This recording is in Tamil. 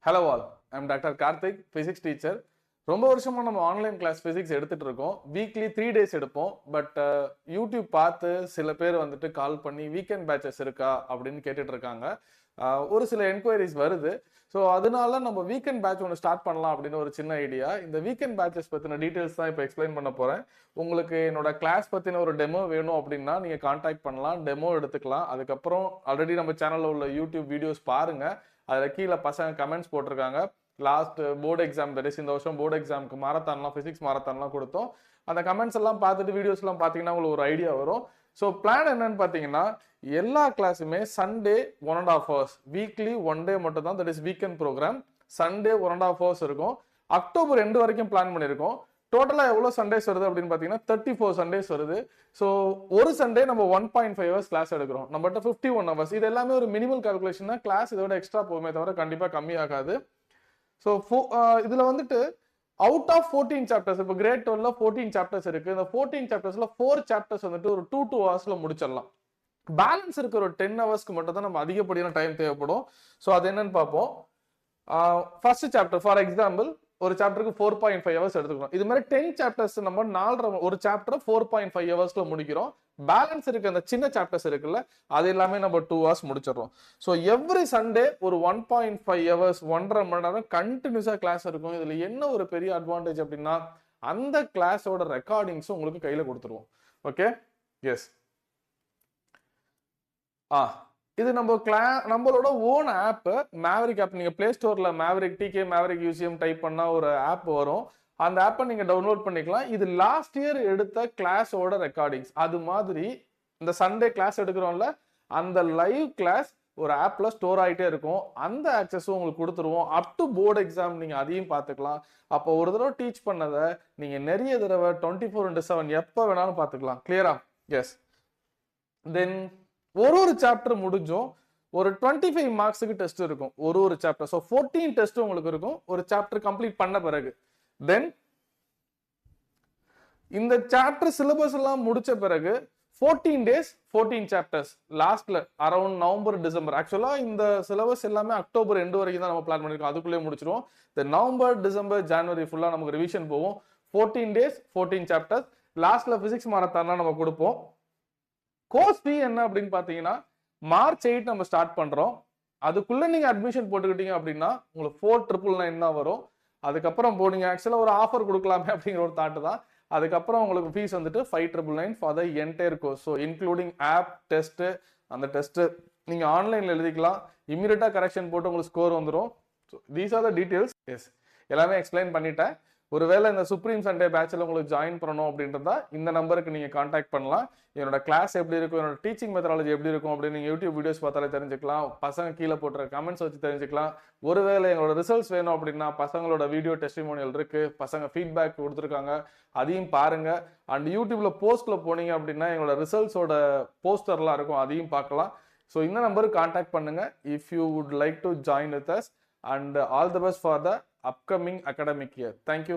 Hello all, I'm Dr. Karthik, physics teacher. ரொம்ப வருஷமா நம்ம ஆன்லைன் கிளாஸ் பிசிக்ஸ் எடுத்துட்டு இருக்கோம். வீக்லி 3 டேஸ் எடுப்போம். பட் யூடியூப் பார்த்து சில பேர் வந்துட்டு கால் பண்ணி வீக்கெண்ட் பேட்சஸ் இருக்கா அப்படின்னு கேட்டுட்டு இருக்காங்க. ஒரு சில என்கொயரிஸ் வருது. ஸோ அதனால நம்ம வீக்கெண்ட் பேட்ச் ஒன்று ஸ்டார்ட் பண்ணலாம் அப்படின்னு ஒரு சின்ன ஐடியா. இந்த வீக்கெண்ட் பேட்சஸ் பற்றின டீட்டெயில்ஸ் தான் இப்போ எக்ஸ்பிளைன் பண்ண போகிறேன். உங்களுக்கு என்னோட கிளாஸ் பற்றின ஒரு டெமோ வேணும் அப்படின்னா நீங்கள் கான்டாக்ட் பண்ணலாம், டெமோ எடுத்துக்கலாம். அதுக்கப்புறம் ஆல்ரெடி நம்ம சேனலில் உள்ள யூடியூப் வீடியோஸ் பாருங்கள். அதில் கீழே பசங்க கமெண்ட்ஸ் போட்டிருக்காங்க. லாஸ்ட் போர்டு எக்ஸாம் தட் இந்த வருஷம் போர்டு எக்ஸாமுக்கு மாரத்தான்லாம் ஃபிசிக்ஸ் மாரத்தான்லாம் கொடுத்தோம். அந்த கமெண்ட்ஸ் எல்லாம் பார்த்துட்டு வீடியோஸ்லாம் பார்த்தீங்கன்னா உங்களுக்கு ஒரு ஐடியா வரும். ஸோ பிளான் என்னன்னு பார்த்தீங்கன்னா எல்லா கிளாஸுமே சண்டே 1.5 hours, வீக்லி 1 day மட்டும் தான், that is weekend program. Sunday 1.5 hours இருக்கும். அக்டோபர் 2 வரைக்கும் பிளான் பண்ணியிருக்கோம். டோட்டலாக எவ்வளோ சண்டேஸ் வருது அப்படின்னு பார்த்தீங்கன்னா 34 சண்டேஸ் வருது. ஸோ ஒரு சண்டே நம்ம 1.5 hours கிளாஸ் எடுக்கிறோம். நம்மகிட்ட 51 hours. இது எல்லாமே ஒரு மினிமல் கால்குலேஷன் தான். கிளாஸ் இதோட எக்ஸ்ட்ரா போகுமே தவிர கண்டிப்பாக கம்மியாகாது. ஸோ இதில் வந்துட்டு அவுட் ஆஃப் 14 சாப்டர்ஸ், இப்போ கிரேட் 12ல 14 சாப்டர்ஸ் இருக்கு. இந்த 14 சாப்டர்ஸ்ல 4 சாப்டர்ஸ் வந்துட்டு ஒரு 2 hours முடிச்சிடலாம். பேலன்ஸ் இருக்கிற ஒரு 10 hours மட்டும் தான் நம்ம அதிகப்படியான டைம் தேவைப்படும். ஸோ அது என்னன்னு பார்ப்போம். ஃபர்ஸ்ட் சாப்டர் ஃபார் எக்ஸாம்பிள் ஒரு சாப்டருக்கு 4.5 hours எடுத்துக்கிறோம். இது மாதிரி 10 சாப்டர்ஸ் நம்ம 4 ஒரு சாப்டர் 4.5 hours முடிக்கிறோம். பேலன்ஸ் இருக்க அந்த சின்ன சாப்டர்ஸ் இருக்குல்ல, அது எல்லாமே நம்ம 2 hours முடிச்சிடறோம். ஸோ எவ்ரி சண்டே ஒரு 1.5 hours 1.5 மணி நேரம் கண்டினியூஸா கிளாஸ் இருக்கும். இதுல என்ன ஒரு பெரிய அட்வான்டேஜ் அப்படின்னா அந்த கிளாஸோட ரெக்கார்டிங்ஸும் உங்களுக்கு கையில கொடுத்துருவோம். Okay, yes. இது நம்மளோட ஓன் ஆப், மேவரிக் ஆப். நீங்க பிளே ஸ்டோர்ல மேவரிக் மேவரிக் யூசிஎம் டைப் பண்ணா ஒரு ஆப் வரும். அந்த ஆப்பை நீங்க டவுன்லோட் பண்ணிக்கலாம். இது லாஸ்ட் இயர் எடுத்த கிளாஸோட ரெக்கார்டிங்ஸ். அது மாதிரி இந்த சண்டே கிளாஸ் எடுக்கிறோம்ல, அந்த லைவ் கிளாஸ் ஒரு ஆப்ல ஸ்டோர் ஆகிட்டே இருக்கும். அந்த ஆக்சஸும் உங்களுக்கு கொடுத்துருவோம். அப் டு போர்டு எக்ஸாம் நீங்க அதையும் பார்த்துக்கலாம். அப்போ ஒரு தடவை டீச் பண்ணதை நீங்க நிறைய தடவை 24/7 எப்போ வேணாலும் பார்த்துக்கலாம். கிளியரா? எஸ். தென் ஒரு சாப்டர் முடிஞ்சும் ஒரு 25 மார்க்ஸுக்கு டெஸ்ட் இருக்கும் ஒரு சாப்டர். ஸோ 14 டெஸ்ட் உங்களுக்கு இருக்கும் ஒரு சாப்டர் கம்ப்ளீட் பண்ண பிறகு. தென் இந்த சாப்டர் சிலபஸ் எல்லாம் முடிச்ச பிறகு 14 days 14 சாப்டர்ஸ் லாஸ்ட்ல அரௌண்ட் நவம்பர் டிசம்பர். ஆக்சுவலா இந்த சிலபஸ் எல்லாமே அக்டோபர் 2 வரைக்கும் தான் நம்ம பிளான் பண்ணிருக்கோம். அதுக்குள்ளே முடிச்சிருவோம். இந்த நவம்பர் டிசம்பர் ஜனவரி ஃபுல்லா நமக்கு ரிவிஷன் போகும். 14 days 14 சாப்டர்ஸ். லாஸ்ட்ல பிசிக்ஸ் மாரத்தான்லாம் நம்ம கொடுப்போம். கோர்ஸ் ஃபீ என்ன அப்படின்னு பாத்தீங்கன்னா மார்ச் 8 நம்ம ஸ்டார்ட் பண்றோம். அதுக்குள்ள நீங்க அட்மிஷன் போட்டுக்கிட்டீங்க அப்படின்னா உங்களுக்கு 4,999 தான் வரும். அதுக்கப்புறம் போனீங்க ஆக்சுவலா ஒரு ஆஃபர் கொடுக்கலாமே அப்படிங்கிற ஒரு தாட்டு தான். அதுக்கப்புறம் உங்களுக்கு ஃபீஸ் வந்துட்டு 5,999 for the entire course. So including app test. அந்த டெஸ்ட் நீங்க ஆன்லைன்ல எழுதிக்கலாம். இமீடியட்டா கரெக்ஷன் போட்டு உங்களுக்கு ஸ்கோர் வந்துடும். So these are the details. Yes, எல்லாமே எக்ஸ்பிளைன் பண்ணிட்டேன். ஒருவேளை இந்த சுப்ரீம் சண்டே பேட்சில் உங்களுக்கு ஜாயின் பண்ணணும் அப்படின்றதா இந்த நம்பருக்கு நீங்கள் கான்டாக்ட் பண்ணலாம். என்னோட கிளாஸ் எப்படி இருக்கும், என்னோட டீச்சிங் மெத்தடாலஜி எப்படி இருக்கும் அப்படின்னு நீங்கள் யூடியூப் வீடியோஸ் பார்த்தாலே தெரிஞ்சுக்கலாம். பசங்க கீழே போட்டுற கமெண்ட்ஸ் வச்சு தெரிஞ்சுக்கலாம். ஒருவேளை எங்களோட ரிசல்ட்ஸ் வேணும் அப்படின்னா பசங்களோட வீடியோ டெஸ்டிமோனியல் இருக்கு, பசங்க ஃபீட்பேக் கொடுத்துருக்காங்க, அதையும் பாருங்க. அண்ட் யூடியூப்ல போஸ்ட்ல போனீங்க அப்படின்னா எங்களோட ரிசல்ட்ஸோட போஸ்டர்லாம் இருக்கும், அதையும் பார்க்கலாம். ஸோ இந்த நம்பருக்கு கான்டாக்ட் பண்ணுங்க if you would like to join with us. And all the best for the upcoming academic year. Thank you.